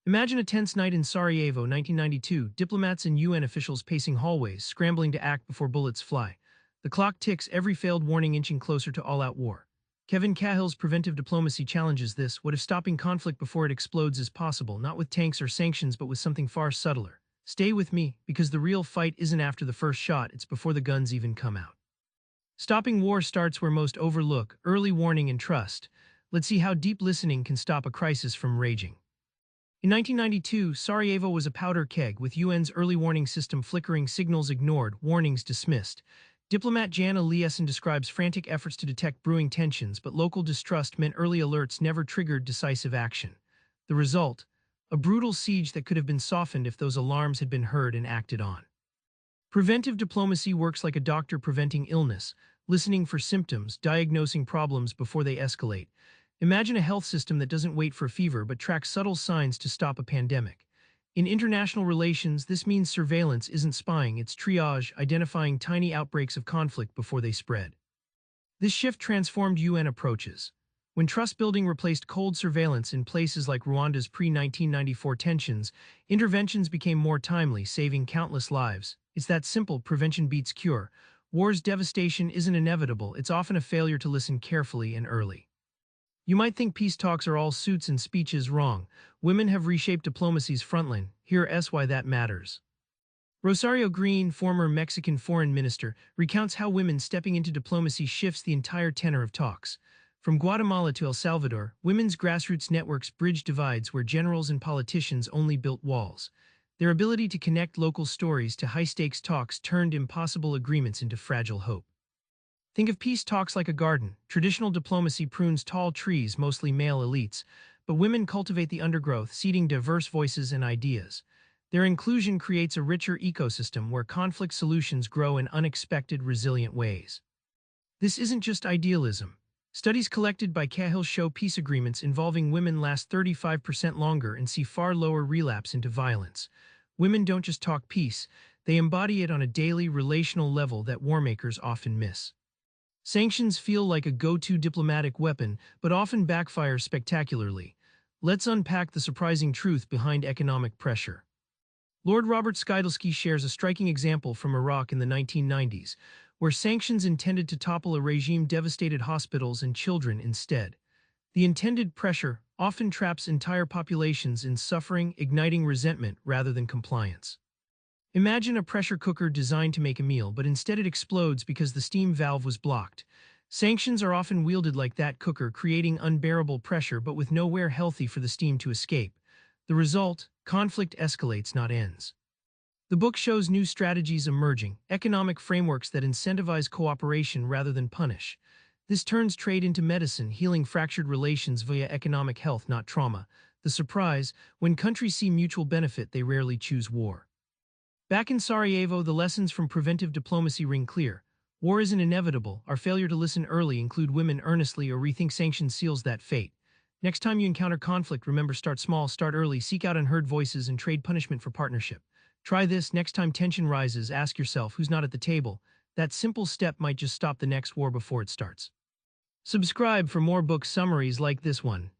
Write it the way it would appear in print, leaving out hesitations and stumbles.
Imagine a tense night in Sarajevo, 1992, diplomats and UN officials pacing hallways, scrambling to act before bullets fly. The clock ticks, every failed warning inching closer to all-out war. Kevin Cahill's Preventive Diplomacy challenges this. What if stopping conflict before it explodes is possible, not with tanks or sanctions, but with something far subtler? Stay with me, because the real fight isn't after the first shot, it's before the guns even come out. Stopping war starts where most overlook, early warning and trust. Let's see how deep listening can stop a crisis from raging. In 1992, Sarajevo was a powder keg, with UN's early warning system flickering, signals ignored, warnings dismissed. Diplomat Jan Eliasson describes frantic efforts to detect brewing tensions, but local distrust meant early alerts never triggered decisive action. The result? A brutal siege that could have been softened if those alarms had been heard and acted on. Preventive diplomacy works like a doctor preventing illness, listening for symptoms, diagnosing problems before they escalate. Imagine a health system that doesn't wait for fever but tracks subtle signs to stop a pandemic. In international relations, this means surveillance isn't spying, it's triage, identifying tiny outbreaks of conflict before they spread. This shift transformed UN approaches. When trust-building replaced cold surveillance in places like Rwanda's pre-1994 tensions, interventions became more timely, saving countless lives. It's that simple: prevention beats cure. War's devastation isn't inevitable, it's often a failure to listen carefully and early. You might think peace talks are all suits and speeches. Wrong. Women have reshaped diplomacy's frontline. Here's why that matters. Rosario Green, former Mexican foreign minister, recounts how women stepping into diplomacy shifts the entire tenor of talks. From Guatemala to El Salvador, women's grassroots networks bridge divides where generals and politicians only built walls. Their ability to connect local stories to high-stakes talks turned impossible agreements into fragile hope. Think of peace talks like a garden. Traditional diplomacy prunes tall trees, mostly male elites, but women cultivate the undergrowth, seeding diverse voices and ideas. Their inclusion creates a richer ecosystem where conflict solutions grow in unexpected, resilient ways. This isn't just idealism. Studies collected by Cahill show peace agreements involving women last 35% longer and see far lower relapse into violence. Women don't just talk peace, they embody it on a daily, relational level that warmakers often miss. Sanctions feel like a go-to diplomatic weapon, but often backfire spectacularly. Let's unpack the surprising truth behind economic pressure. Lord Robert Skidelsky shares a striking example from Iraq in the 1990s, where sanctions intended to topple a regime devastated hospitals and children instead. The intended pressure often traps entire populations in suffering, igniting resentment rather than compliance. Imagine a pressure cooker designed to make a meal, but instead it explodes because the steam valve was blocked. Sanctions are often wielded like that cooker, creating unbearable pressure but with nowhere healthy for the steam to escape. The result? Conflict escalates, not ends. The book shows new strategies emerging, economic frameworks that incentivize cooperation rather than punish. This turns trade into medicine, healing fractured relations via economic health, not trauma. The surprise: when countries see mutual benefit, they rarely choose war. Back in Sarajevo, the lessons from preventive diplomacy ring clear. War isn't inevitable. Our failure to listen early, include women earnestly, or rethink sanctions seals that fate. Next time you encounter conflict, remember: start small, start early, seek out unheard voices, and trade punishment for partnership. Try this: next time tension rises, ask yourself who's not at the table. That simple step might just stop the next war before it starts. Subscribe for more book summaries like this one.